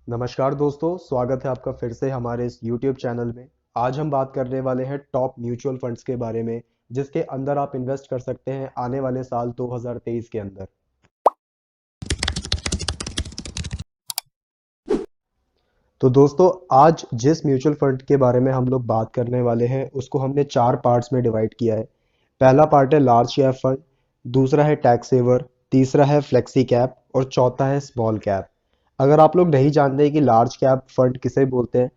नमस्कार दोस्तों, स्वागत है आपका फिर से हमारे इस YouTube चैनल में। आज हम बात करने वाले हैं टॉप म्यूचुअल फंड्स के बारे में, जिसके अंदर आप इन्वेस्ट कर सकते हैं आने वाले साल 2023 के अंदर। तो दोस्तों, आज जिस म्यूचुअल फंड के बारे में हम लोग बात करने वाले हैं उसको हमने चार पार्ट्स में डिवाइड किया है। पहला पार्ट है लार्ज कैप फंड, दूसरा है टैक्स सेवर, तीसरा है फ्लेक्सी कैप और चौथा है स्मॉल कैप। अगर आप लोग नहीं जानते कि लार्ज कैप फंड किसे बोलते हैं,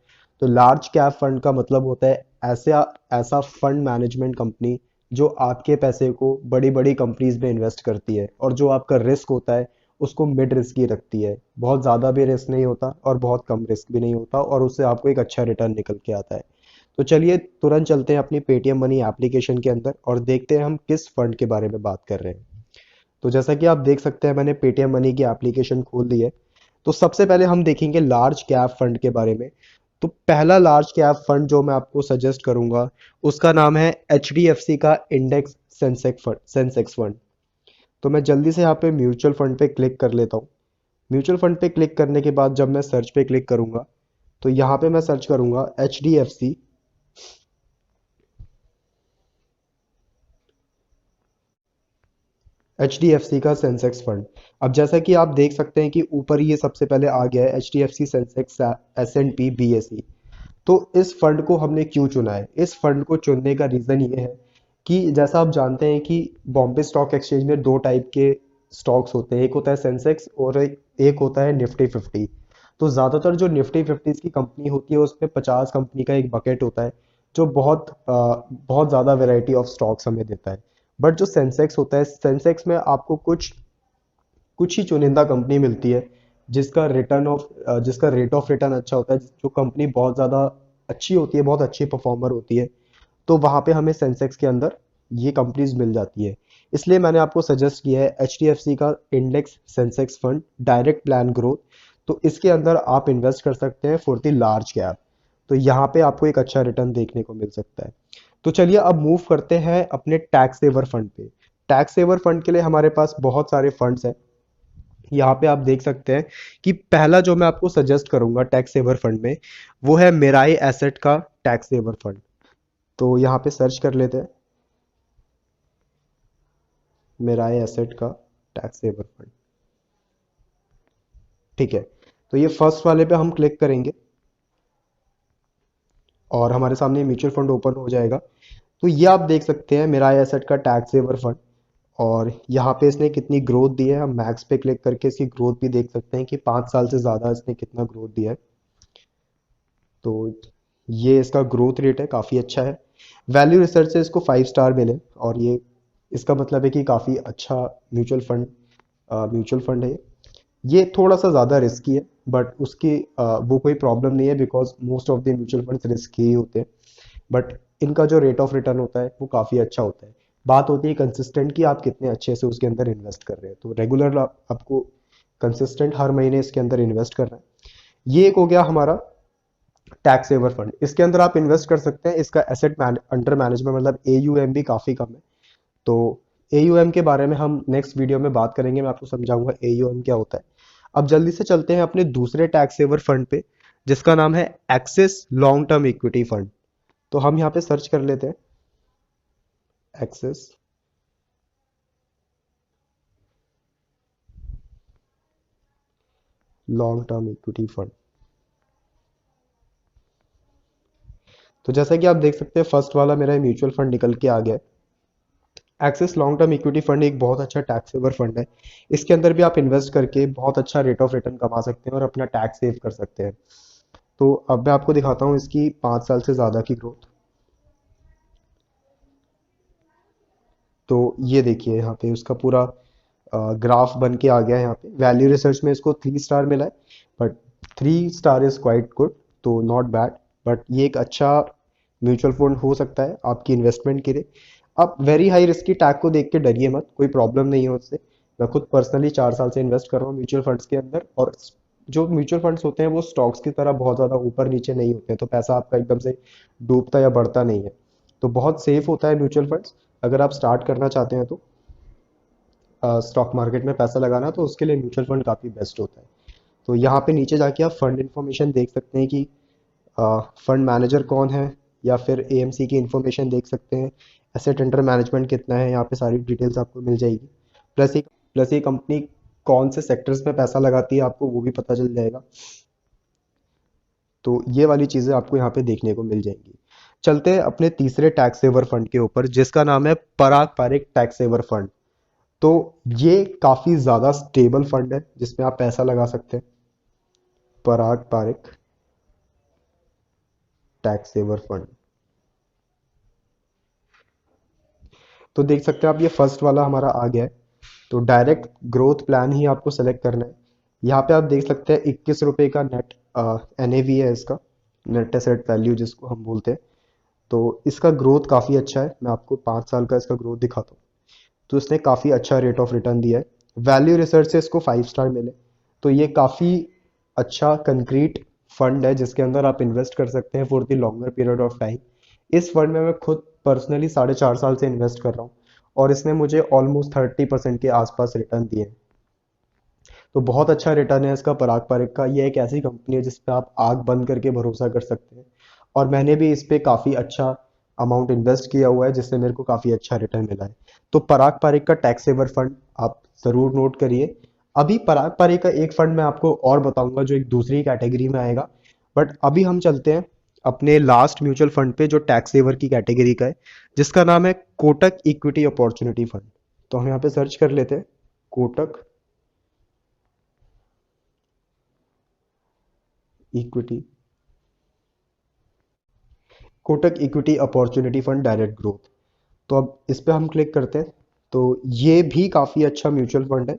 तो लार्ज कैप फंड का मतलब होता है ऐसा ऐसा फंड मैनेजमेंट कंपनी जो आपके पैसे को बड़ी बड़ी कंपनीज में इन्वेस्ट करती है, और जो आपका रिस्क होता है उसको मिड रिस्क ही रखती है। बहुत ज़्यादा भी रिस्क नहीं होता और बहुत कम रिस्क भी नहीं होता, और उससे आपको एक अच्छा रिटर्न निकल के आता है। तो चलिए तुरंत चलते हैं अपनी पेटीएम मनी एप्लीकेशन के अंदर और देखते हैं हम किस फंड के बारे में बात कर रहे हैं। तो जैसा कि आप देख सकते हैं, मैंने पेटीएम मनी की एप्लीकेशन खोल ली है। तो सबसे पहले हम देखेंगे लार्ज कैप फंड के बारे में। तो पहला लार्ज कैप फंड जो मैं आपको सजेस्ट करूंगा, उसका नाम है HDFC का इंडेक्स सेंसेक्स फंड। तो मैं जल्दी से यहाँ पे म्यूचुअल फंड पे क्लिक कर लेता हूँ। म्यूचुअल फंड पे क्लिक करने के बाद जब मैं सर्च पे क्लिक करूंगा, तो यहाँ पे मैं सर्च करूंगा एच डी एफ सी का सेंसेक्स फंड। अब जैसा कि आप देख सकते हैं कि ऊपर ये सबसे पहले आ गया है HDFC सेंसेक्स S&P BSE। तो इस फंड को हमने क्यों चुना है? इस फंड को चुनने का रीज़न ये है कि जैसा आप जानते हैं कि बॉम्बे स्टॉक एक्सचेंज में दो टाइप के स्टॉक्स होते हैं, एक होता है सेंसेक्स और एक होता है निफ्टी 50। तो ज़्यादातर जो निफ्टी 50 की कंपनी होती है उसमें 50 कंपनी का एक बकेट होता है, जो बहुत ज़्यादा वेराइटी ऑफ स्टॉक्स हमें देता है। बट जो सेंसेक्स होता है, सेंसेक्स में आपको कुछ कुछ ही चुनिंदा कंपनी मिलती है जिसका रेट ऑफ रिटर्न अच्छा होता है, जो कंपनी बहुत ज़्यादा अच्छी होती है, बहुत अच्छी परफॉर्मर होती है। तो वहाँ पे हमें सेंसेक्स के अंदर ये कंपनीज मिल जाती है। इसलिए मैंने आपको सजेस्ट किया है HDFC का index Sensex fund direct plan growth. तो इसके अंदर आप इन्वेस्ट कर सकते हैं फॉर द लार्ज कैप। तो यहाँ पे आपको एक अच्छा रिटर्न देखने को मिल सकता है। तो चलिए अब मूव करते हैं अपने टैक्स सेवर फंड पे। टैक्स सेवर फंड के लिए हमारे पास बहुत सारे फंड्स हैं। यहाँ पे आप देख सकते हैं कि पहला जो मैं आपको सजेस्ट करूंगा टैक्स सेवर फंड में, वो है मेराई एसेट का टैक्स सेवर फंड। तो यहाँ पे सर्च कर लेते हैं मेराई एसेट का टैक्स सेवर फंड। ठीक है, तो ये फर्स्ट वाले पे हम क्लिक करेंगे और हमारे सामने म्यूचुअल फंड ओपन हो जाएगा। तो ये आप देख सकते हैं मेराई एसेट का टैक्स सेवर फंड, और यहाँ पे इसने कितनी ग्रोथ दी है। हम मैक्स पे क्लिक करके इसकी ग्रोथ भी देख सकते हैं कि 5 साल से ज़्यादा इसने कितना ग्रोथ दिया है। तो ये इसका ग्रोथ रेट है, काफ़ी अच्छा है। वैल्यू रिसर्च से इसको 5 स्टार मिले, और ये इसका मतलब है कि काफ़ी अच्छा म्यूचुअल फंड है। ये थोड़ा सा ज़्यादा रिस्की है, बट उसकी वो कोई प्रॉब्लम नहीं है, because most of the mutual funds risky ही होते हैं। बट इनका जो रेट ऑफ रिटर्न होता है वो काफ़ी अच्छा होता है। बात होती है कंसिस्टेंट की, आप कितने अच्छे से उसके अंदर इन्वेस्ट कर रहे हैं। तो रेगुलर आपको कंसिस्टेंट हर महीने इसके अंदर इन्वेस्ट करना है। ये एक हो गया हमारा टैक्स सेवर फंड। इसके अंदर आप इन्वेस्ट कर सकते हैं। इसका अंडर मैनेजमेंट मतलब AUM भी काफ़ी कम है। तो AUM के बारे में हम नेक्स्ट वीडियो में बात करेंगे, मैं आपको समझाऊंगा AUM क्या होता है। अब जल्दी से चलते हैं अपने दूसरे टैक्स सेवर फंड पे, जिसका नाम है axis long term equity fund. तो हम यहाँ पे सर्च कर लेते हैं axis long term equity fund. तो जैसा कि आप देख सकते हैं, फर्स्ट वाला मेरा म्यूचुअल फंड निकल के आ गया है। Axis long term equity fund एक बहुत अच्छा टैक्स सेवर फंड है। इसके अंदर भी आप इन्वेस्ट करके बहुत अच्छा रेट ऑफ रिटर्न कमा सकते हैं और अपना टैक्स सेव कर सकते हैं। तो अब मैं आपको दिखाता हूँ इसकी 5 साल से ज़्यादा की ग्रोथ। तो ये देखिए यहाँ पे उसका पूरा ग्राफ बन के आ गया है। यहाँ पे वैल्यू रिसर्च में इसको 3 स्टार मिला है, but 3 star is quite good, तो नॉट बैड। बट ये एक अच्छा म्यूचुअल फंड हो सकता है आपकी इन्वेस्टमेंट के लिए। आप वेरी हाई रिस्क की टैग को देख के डरिए मत, कोई प्रॉब्लम नहीं है उससे। मैं खुद पर्सनली 4 साल से इन्वेस्ट कर रहा हूँ म्यूचुअल फंड्स के अंदर, और जो म्यूचुअल फंड्स होते हैं वो स्टॉक्स की तरह बहुत ज़्यादा ऊपर नीचे नहीं होते हैं, तो पैसा आपका एकदम से डूबता या बढ़ता नहीं है। तो बहुत सेफ होता है म्यूचुअल फंड्स। अगर आप स्टार्ट करना चाहते हैं तो स्टॉक मार्केट में पैसा लगाना, तो उसके लिए म्यूचुअल फंड काफ़ी बेस्ट होता है। तो यहाँ पे नीचे जाके आप फंड इन्फॉर्मेशन देख सकते हैं कि फंड मैनेजर कौन है, या फिर एएमसी की इन्फॉर्मेशन देख सकते हैं, एसेट अंडर मैनेजमेंट कितना है, यहाँ पे सारी डिटेल्स आपको मिल जाएगी। प्लस ये कंपनी कौन से सेक्टर्स में पैसा लगाती है आपको वो भी पता चल जाएगा। तो ये वाली चीज़ें आपको यहाँ पे देखने को मिल जाएंगी। चलते हैं अपने तीसरे टैक्स सेवर फंड के ऊपर, जिसका नाम है Parag Pareek tax saver fund. तो ये काफ़ी ज़्यादा स्टेबल फंड है जिसमें आप पैसा लगा सकते हैं। पराग पारिक टैक्स सेवर फंड, तो देख सकते हैं आप, ये फर्स्ट वाला हमारा आ गया है। तो डायरेक्ट ग्रोथ प्लान ही आपको सेलेक्ट करना है। यहाँ पे आप देख सकते हैं 21 रुपये का नेट एनएवी है इसका, नेट एसेट वैल्यू जिसको हम बोलते हैं। तो इसका ग्रोथ काफ़ी अच्छा है, मैं आपको 5 साल का इसका ग्रोथ दिखाता हूँ। तो इसने काफ़ी अच्छा रेट ऑफ रिटर्न दिया है। वैल्यू रिसर्च से इसको 5 स्टार मिले। तो ये काफ़ी अच्छा कंक्रीट फंड है जिसके अंदर आप इन्वेस्ट कर सकते हैं for the longer period of time. इस फंड में मैं खुद पर्सनली 4.5 साल से इन्वेस्ट कर रहा हूँ, और इसने मुझे ऑलमोस्ट 30% के आसपास रिटर्न दिए हैं। तो बहुत अच्छा रिटर्न है इसका पराग पारिक का। ये एक ऐसी कंपनी है जिस पे आप आग बंद करके भरोसा कर सकते हैं, और मैंने भी इस पे काफ़ी अच्छा अमाउंट इन्वेस्ट किया हुआ है जिससे मेरे को काफ़ी अच्छा रिटर्न मिला है। तो पराग पारिक का टैक्स सेवर फंड आप ज़रूर नोट करिए। अभी पराग पारिक का एक फंड मैं आपको और बताऊंगा जो एक दूसरी कैटेगरी में आएगा, बट अभी हम चलते हैं अपने लास्ट म्यूचुअल फंड पे जो टैक्स सेवर की कैटेगरी का है, जिसका नाम है कोटक इक्विटी अपॉर्चुनिटी फंड। तो हम यहाँ पे सर्च कर लेते हैं Kotak equity, Kotak equity opportunity fund direct growth. तो अब इस पे हम क्लिक करते हैं। तो ये भी काफ़ी अच्छा म्यूचुअल फंड है।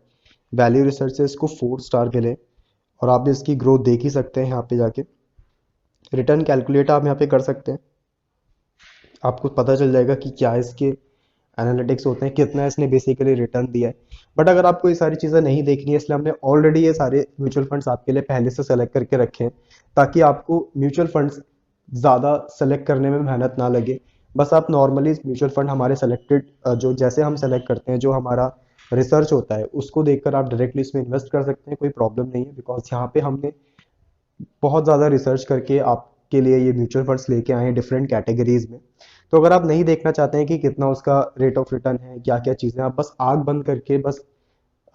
वैल्यू रिसर्च से इसको 4 स्टार मिले, और आप इसकी ग्रोथ देख ही सकते हैं यहाँ पे जाके। रिटर्न कैलकुलेट आप यहाँ पे कर सकते हैं, आपको पता चल जाएगा कि क्या इसके एनालिटिक्स होते हैं, कितना इसने बेसिकली रिटर्न दिया है। बट अगर आपको ये सारी चीज़ें नहीं देखनी है, इसलिए हमने ऑलरेडी ये सारे म्यूचुअल फंड्स आपके लिए पहले से सेलेक्ट करके रखे हैं, ताकि आपको म्यूचुअल फंड्स ज़्यादा सेलेक्ट करने में मेहनत ना लगे। बस आप नॉर्मली म्यूचुअल फंड हमारे सेलेक्टेड, जो जैसे हम सेलेक्ट करते हैं, जो हमारा रिसर्च होता है उसको देखकर आप डायरेक्टली इसमें इन्वेस्ट कर सकते हैं, कोई प्रॉब्लम नहीं है। बिकॉज यहाँ पे हमने बहुत ज़्यादा रिसर्च करके आपके लिए ये म्यूचुअल फंड्स लेके आए हैं डिफरेंट कैटेगरीज में। तो अगर आप नहीं देखना चाहते हैं कि कितना उसका रेट ऑफ रिटर्न है, क्या क्या चीज़ें, आप बस आग बंद करके बस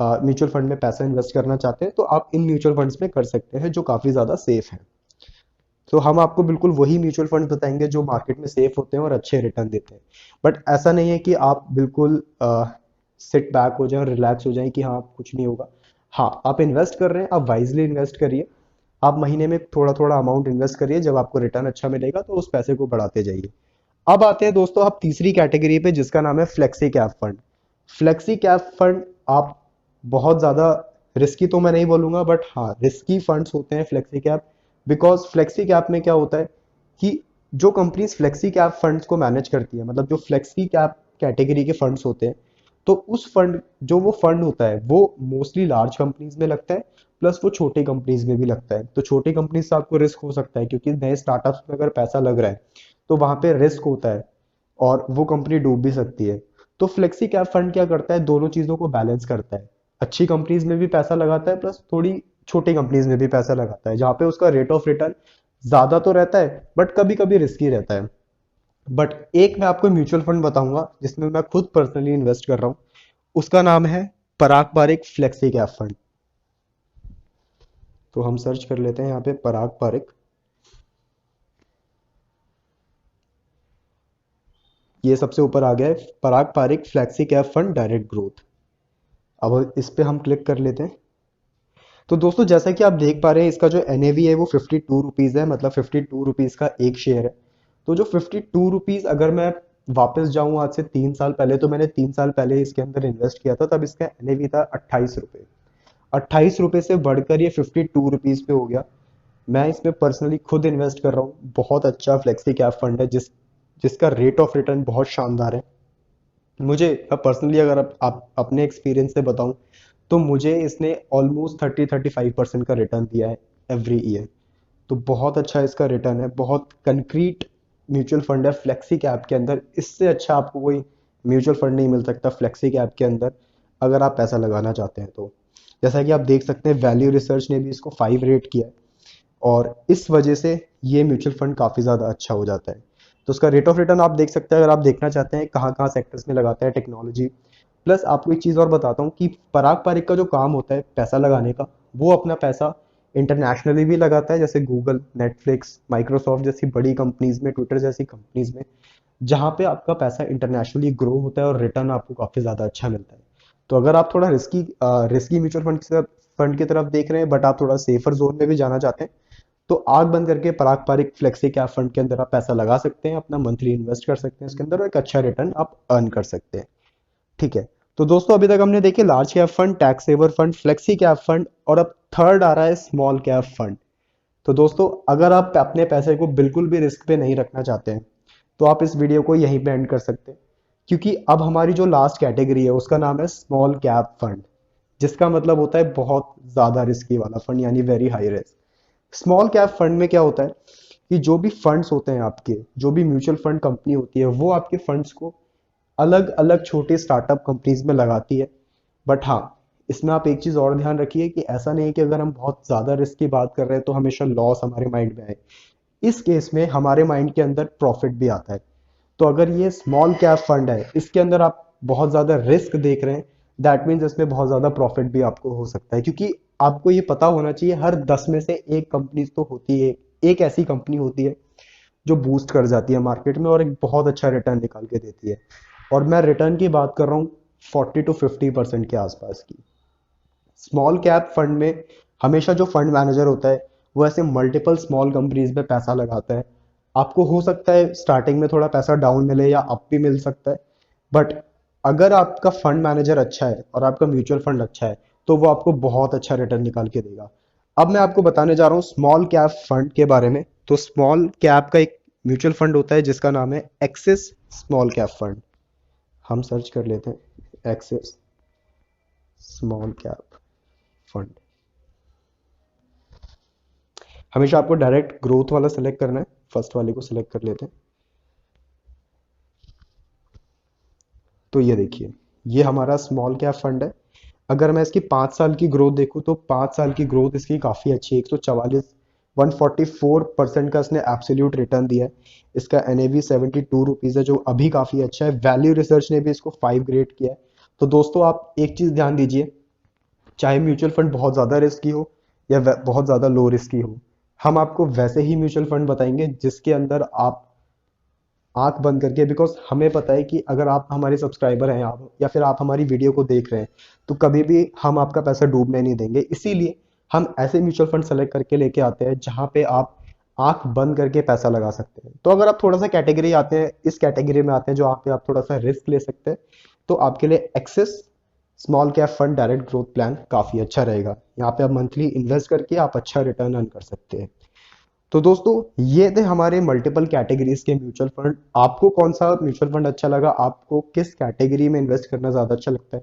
म्यूचुअल फंड में पैसा इन्वेस्ट करना चाहते हैं, तो आप इन म्यूचुअल फंड्स में कर सकते हैं जो काफ़ी ज़्यादा सेफ हैं। तो हम आपको बिल्कुल वही म्यूचुअल फंड बताएंगे जो मार्केट में सेफ होते हैं और अच्छे रिटर्न देते हैं। बट ऐसा नहीं है कि आप बिल्कुल सिट बैक हो जाए और रिलैक्स हो जाए कि हाँ कुछ नहीं होगा। हाँ, आप इन्वेस्ट कर रहे हैं, आप वाइजली इन्वेस्ट करिए। आप महीने में थोड़ा थोड़ा अमाउंट इन्वेस्ट करिए, जब आपको रिटर्न अच्छा मिलेगा तो उस पैसे को बढ़ाते जाइए। अब आते हैं दोस्तों आप तीसरी कैटेगरी पे, जिसका नाम है flexi cap fund. Flexi cap fund आप बहुत ज़्यादा रिस्की तो मैं नहीं बोलूंगा, बट हाँ रिस्की फंड्स होते हैं flexi cap. Because flexi cap में क्या होता है कि जो कंपनीज फ्लेक्सी कैप फंड्स को मैनेज करती है, मतलब जो फ्लेक्सी कैप कैटेगरी के फंड्स होते हैं, तो उस फंड जो वो फंड होता है वो मोस्टली लार्ज कंपनीज में लगता है, प्लस वो छोटी कंपनीज में भी लगता है। तो छोटी कंपनीज से आपको रिस्क हो सकता है, क्योंकि नए स्टार्टअप्स में अगर पैसा लग रहा है तो वहां पे रिस्क होता है, और वो कंपनी डूब भी सकती है। तो फ्लेक्सी कैप फंड क्या करता है, दोनों चीजों को बैलेंस करता है। अच्छी कंपनीज में भी पैसा लगाता है, प्लस थोड़ी छोटी कंपनीज में भी पैसा लगाता है, जहाँ पे उसका रेट ऑफ रिटर्न ज्यादा तो रहता है बट कभी कभी रिस्की रहता है। बट एक मैं आपको म्यूचुअल फंड बताऊंगा जिसमें मैं खुद पर्सनली इन्वेस्ट कर रहा हूँ, उसका नाम है Parag Parikh flexi cap fund. तो हम सर्च कर लेते हैं यहाँ पे पराग पारिक। ये सबसे ऊपर आ गया है, Parag Parikh flexi cap fund direct growth. अब इस पे हम क्लिक कर लेते हैं। तो दोस्तों जैसा कि आप देख पा रहे हैं, इसका जो एनएवी है वो 52 रुपीज़ है, मतलब 52 रुपीज़ का एक शेयर है। तो जो 52 रुपीज़, अगर मैं वापस जाऊं आज से 3 साल पहले, तो मैंने 3 साल पहले इसके अंदर इन्वेस्ट किया था, तब इसका एनएवी था 28 रुपये। 28 रुपये से बढ़कर ये 52 रुपीज़ पे हो गया। मैं इसमें पर्सनली खुद इन्वेस्ट कर रहा हूँ। बहुत अच्छा फ्लेक्सी कैप फंड है जिसका रेट ऑफ रिटर्न बहुत शानदार है। मुझे पर्सनली अगर आप अपने एक्सपीरियंस से बताऊं, तो मुझे इसने ऑलमोस्ट 30-35% का रिटर्न दिया है एवरी ईयर। तो बहुत अच्छा इसका रिटर्न है, बहुत कंक्रीट म्यूचुअल फंड है फ्लेक्सी कैप के अंदर। इससे अच्छा आपको कोई म्यूचुअल फंड नहीं मिल सकता फ्लेक्सी कैप के अंदर, अगर आप पैसा लगाना चाहते हैं तो। जैसा कि आप देख सकते हैं वैल्यू रिसर्च ने भी इसको 5 रेट किया है, और इस वजह से ये म्यूचुअल फंड काफ़ी ज़्यादा अच्छा हो जाता है। तो उसका रेट ऑफ रिटर्न आप देख सकते हैं, अगर आप देखना चाहते हैं कहाँ कहाँ सेक्टर्स में लगाता है टेक्नोलॉजी। प्लस आपको एक चीज़ और बताता हूँ कि पराग पारिक का जो काम होता है पैसा लगाने का, वो अपना पैसा इंटरनेशनली भी लगाता है, जैसे गूगल, नेटफ्लिक्स, माइक्रोसॉफ्ट जैसी बड़ी कंपनीज में, ट्विटर जैसी कंपनीज में, जहाँ पे आपका पैसा इंटरनेशनली ग्रो होता है और रिटर्न आपको काफ़ी ज़्यादा अच्छा मिलता है। तो अगर आप थोड़ा रिस्की म्यूचुअल फंड की तरफ देख रहे हैं, बट आप थोड़ा सेफर जोन में भी जाना चाहते हैं, तो आग बंद करके पराग पारिक फ्लेक्सी कैप फंड के अंदर आप पैसा लगा सकते हैं, अपना मंथली इन्वेस्ट कर सकते हैं इसके अंदर, और एक अच्छा रिटर्न आप अर्न कर सकते हैं। ठीक है। तो दोस्तों अभी तक हमने देखे large cap fund, tax saver fund, flexi cap fund, और अब थर्ड आ रहा है स्मॉल कैप फंड। तो दोस्तों अगर आप अपने पैसे को बिल्कुल भी रिस्क पे नहीं रखना चाहते हैं, तो आप इस वीडियो को यहीं पे एंड कर सकते हैं, क्योंकि अब हमारी जो लास्ट कैटेगरी है उसका नाम है स्मॉल कैप फंड, जिसका मतलब होता है बहुत ज़्यादा रिस्की वाला फंड, यानी very high risk. Small cap fund में क्या होता है कि जो भी फंड्स होते हैं आपके, जो भी म्यूचुअल फंड कंपनी होती है, वो आपके फंड्स को अलग अलग छोटे स्टार्टअप कंपनीज में लगाती है। बट हाँ, इसमें आप एक चीज और ध्यान रखिए कि ऐसा नहीं है कि अगर हम बहुत ज्यादा रिस्क की बात कर रहे हैं तो हमेशा लॉस हमारे माइंड में आए। इस केस में हमारे माइंड के अंदर प्रॉफिट भी आता है। तो अगर ये स्मॉल कैप फंड है, इसके अंदर आप बहुत ज्यादा रिस्क देख रहे हैं, दैट मीन्स इसमें बहुत ज्यादा प्रॉफिट भी आपको हो सकता है, क्योंकि आपको ये पता होना चाहिए हर 10 में से एक कंपनी तो होती है, एक ऐसी कंपनी होती है जो बूस्ट कर जाती है मार्केट में और एक बहुत अच्छा रिटर्न निकाल के देती है। और मैं रिटर्न की बात कर रहा हूँ 40 to 50% के आसपास की। स्मॉल कैप फंड में हमेशा जो फंड मैनेजर होता है वो ऐसे मल्टीपल स्मॉल कंपनीज में पैसा लगाता है। आपको हो सकता है स्टार्टिंग में थोड़ा पैसा डाउन मिले या अप भी मिल सकता है, बट अगर आपका फंड मैनेजर अच्छा है और आपका म्यूचुअल फंड अच्छा है तो वो आपको बहुत अच्छा रिटर्न निकाल के देगा। अब मैं आपको बताने जा रहा हूँ स्मॉल कैप फंड के बारे में। तो स्मॉल कैप का एक म्यूचुअल फंड होता है जिसका नाम है एक्सिस स्मॉल कैप फंड। हम सर्च कर लेते हैं एक्सिस स्मॉल कैप फंड। हमेशा आपको डायरेक्ट ग्रोथ वाला सेलेक्ट करना है, फर्स्ट वाले को सिलेक्ट कर लेते हैं। तो ये देखिए, ये हमारा स्मॉल कैप फंड है। अगर मैं इसकी 5 साल की ग्रोथ देखूं तो 5 साल की ग्रोथ इसकी काफ़ी अच्छी है, 144% का इसने एब्सोल्यूट रिटर्न दिया है। इसका NAV 72 रुपीज़ है, जो अभी काफ़ी अच्छा है। वैल्यू रिसर्च ने भी इसको 5 ग्रेड किया है। तो दोस्तों आप एक चीज़ ध्यान दीजिए, चाहे म्यूचुअल फंड बहुत ज़्यादा रिस्की हो या बहुत ज़्यादा लो रिस्की हो, हम आपको वैसे ही म्यूचुअल फंड बताएंगे जिसके अंदर आप आंख बंद करके, बिकॉज हमें पता है कि अगर आप हमारे सब्सक्राइबर हैं, आप या फिर आप हमारी वीडियो को देख रहे हैं, तो कभी भी हम आपका पैसा डूबने नहीं देंगे। इसीलिए हम ऐसे म्यूचुअल फंड सेलेक्ट करके लेके आते हैं जहां पे आप आंख बंद करके पैसा लगा सकते हैं। तो अगर आप थोड़ा सा कैटेगरी आते हैं, इस कैटेगरी में आते हैं जहाँ पे आप थोड़ा सा रिस्क ले सकते हैं, तो आपके लिए Axis small cap fund direct growth plan काफी अच्छा रहेगा। यहाँ पे आप मंथली इन्वेस्ट करके आप अच्छा रिटर्न अर्न कर सकते हैं। तो दोस्तों ये थे हमारे मल्टीपल कैटेगरीज के म्यूचुअल फंड। आपको कौन सा म्यूचुअल फंड अच्छा लगा, आपको किस कैटेगरी में इन्वेस्ट करना ज्यादा अच्छा लगता है?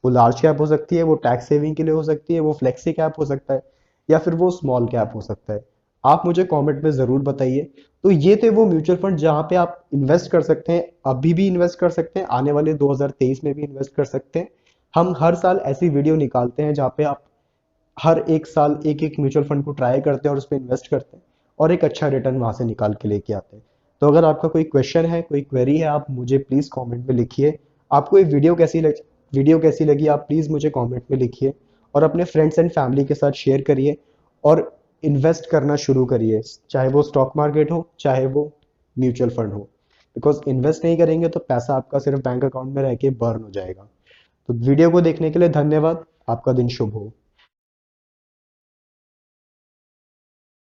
वो लार्ज कैप हो सकती है, वो टैक्स सेविंग के लिए हो सकती है, वो फ्लेक्सी कैप हो सकता है, या फिर वो स्मॉल कैप हो सकता है। आप मुझे कमेंट में जरूर बताइए। तो ये थे वो म्यूचुअल फंड जहां पे आप इन्वेस्ट कर सकते हैं, अभी भी इन्वेस्ट कर सकते हैं, आने वाले 2023 में भी इन्वेस्ट कर सकते हैं। हम हर साल ऐसी वीडियो निकालते हैं जहाँ पे आप हर एक साल एक एक म्यूचुअल फंड को ट्राई करते हैं और उस पर इन्वेस्ट करते हैं और एक अच्छा रिटर्न वहां से निकाल के लेके आते हैं। तो अगर आपका कोई क्वेश्चन है, कोई क्वेरी है, आप मुझे प्लीज कमेंट में लिखिए। आपको ये वीडियो कैसी लगी आप प्लीज मुझे कमेंट में लिखिए, और अपने फ्रेंड्स एंड फैमिली के साथ शेयर करिए, और इन्वेस्ट करना शुरू करिए, चाहे वो स्टॉक मार्केट हो चाहे वो म्यूचुअल फंड हो। बिकॉज इन्वेस्ट नहीं करेंगे तो पैसा आपका सिर्फ बैंक अकाउंट में रह के बर्न हो जाएगा। तो वीडियो को देखने के लिए धन्यवाद। आपका दिन शुभ हो।